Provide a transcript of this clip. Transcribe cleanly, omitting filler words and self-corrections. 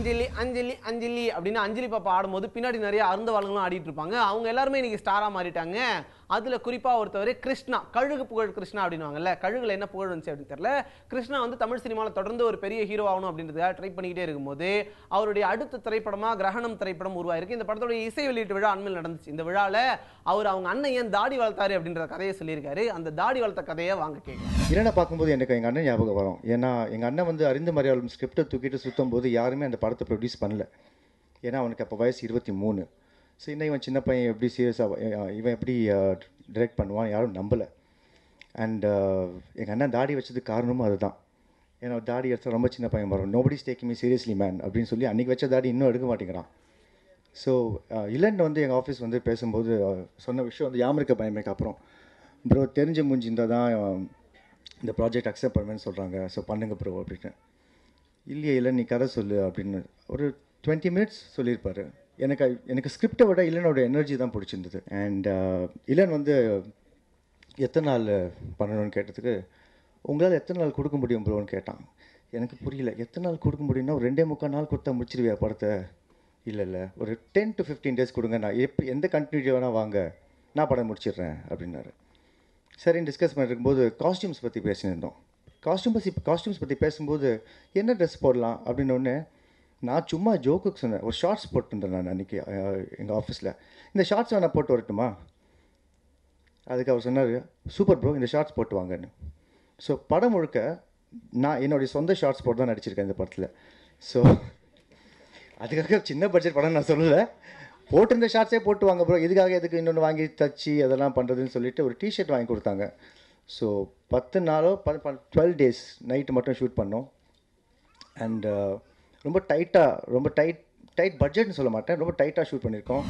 அஞ்சலி அஞ்சலி அஞ்சலி அப்படின்னு அஞ்சலி பாப்பா ஆடும்போது பின்னாடி நிறைய அருந்தவாளங்களும் ஆடிட்டு இருப்பாங்க. அவங்க எல்லாருமே இன்னைக்கு ஸ்டாரா மாறிட்டாங்க. அதுல குறிப்பா ஒருத்தவர் கிருஷ்ணா, கழுகு புகழ் கிருஷ்ணா அப்படின்வாங்கல்ல. கழுகுல என்ன புகழ் வந்துச்சு அப்படின்னு தெரியல. கிருஷ்ணா வந்து தமிழ் சினிமாவில் தொடர்ந்து ஒரு பெரிய ஹீரோ ஆகணும் அப்படின்றதுக்காக ட்ரை பண்ணிக்கிட்டே இருக்கும்போது அவருடைய அடுத்த திரைப்படமா கிரகணம் திரைப்படம் உருவாயிருக்கு. இந்த படத்தோட இசை வெளியீட்டு விழா அண்மையில் நடந்துச்சு. இந்த விழாவில் அவர் அவங்க அண்ணன் ஏன் தாடி வளர்த்தாரு அப்படின்ற கதையை சொல்லியிருக்காரு. அந்த தாடி வளர்த்த கதையை வாங்க கேட்கலாம். இரண்டை பார்க்கும்போது எனக்கு எங்கள் அண்ணன் ஞாபகம் வரும். ஏன்னா எங்கள் அண்ணன் வந்து அறிந்து மரியாதை ஸ்கிரிப்டை தூக்கிட்டு சுற்றும் போது யாருமே அந்த படத்தை ப்ரொடியூஸ் பண்ணல. ஏன்னா அவனுக்கு அப்போ வயசு 23. ஸோ இன்னும் இவன் சின்ன பையன் எப்படி சீரியஸாக இவன் எப்படி டைரக்ட் பண்ணுவான் யாரும் நம்பலை. அண்ட் எங்கள் அண்ணன் தாடி வச்சதுக்கு காரணமும் அதுதான். ஏன்னா தாடி எடுத்தால் ரொம்ப சின்ன பையன் வரும். Nobody's taking me seriously man அப்படின்னு சொல்லி அன்றைக்கி வச்ச தாடி இன்னும் எடுக்க மாட்டேங்கிறான். ஸோ இளன் வந்து எங்கள் ஆஃபீஸ் வந்து பேசும்போது சொன்ன விஷயம் வந்து யாமிருக்க பயமைக்கு அப்புறம், ப்ரோ தெரிஞ்ச மூஞ்சி இருந்தால் தான் இந்த ப்ராஜெக்ட் அக்செப்ட் பண்ணுவேன்னு சொல்கிறாங்க, ஸோ பண்ணுங்க ப்ரோ அப்படின்னு. இல்லையே இல்லை நீ கதை சொல்லு அப்படின்னு ஒரு 20 மினிட்ஸ் சொல்லியிருப்பார். எனக்கு ஸ்கிரிப்டை விட இளனோட எனர்ஜி தான் பிடிச்சிருந்தது. அண்ட் இளன் வந்து எத்தனை நாள் பண்ணணும்னு கேட்டதுக்கு, உங்களால் எத்தனை நாள் கொடுக்க முடியும் ப்ரோன்னு கேட்டான். எனக்கு புரியல. எத்தனை நாள் கொடுக்க முடியும்னா ஒரு 2.25 நாள் கொடுத்தா முடிச்சிருவியா படத்தை? இல்லை ஒரு 10 to 15 days கொடுங்க, நான் எந்த கண்டினியூட்டி வேணால் வாங்க, நான் படம் முடிச்சிடுறேன் அப்படின்னாரு. சரின்னு டிஸ்கஸ் பண்ணிருக்கும்போது காஸ்டியூம்ஸ் பற்றி பேசினிருந்தோம். காஸ்டியூம்ஸ் பற்றி பேசும்போது என்ன ட்ரெஸ் போடலாம் அப்படின்னோடனே நான் சும்மா ஜோக்குக்கு சொன்னேன், ஒரு ஷார்ட்ஸ் போட்டுருந்தேன் நான் அன்றைக்கி எங்கள் ஆஃபீஸில். இந்த ஷார்ட்ஸ் வேணால் போட்டு வரட்டுமா? அதுக்கு அவர் சொன்னார், சூப்பர் ப்ரோ, இந்த ஷார்ட்ஸ் போட்டு வாங்கன்னு. ஸோ படம் முழுக்க நான் என்னுடைய சொந்த ஷார்ட்ஸ் போட்டு தான் நடிச்சிருக்கேன் இந்த படத்தில். ஸோ அதுக்காக சின்ன பட்ஜெட் படம் நான் சொல்லலை, போட்டிருந்த ஷார்ட்ஸே போட்டு வாங்க ப்ரோ, எதுக்கு இன்னொன்று வாங்கி தச்சு அதெல்லாம் பண்ணுறதுன்னு சொல்லிட்டு ஒரு டிஷர்ட் வாங்கி கொடுத்தாங்க. ஸோ 10 நாளோ 12 days நைட்டு மட்டும் ஷூட் பண்ணோம். அண்ட் ரொம்ப டைட் பட்ஜெட்னு சொல்ல மாட்டேன், ரொம்ப டைட்டாக ஷூட் பண்ணியிருக்கோம்.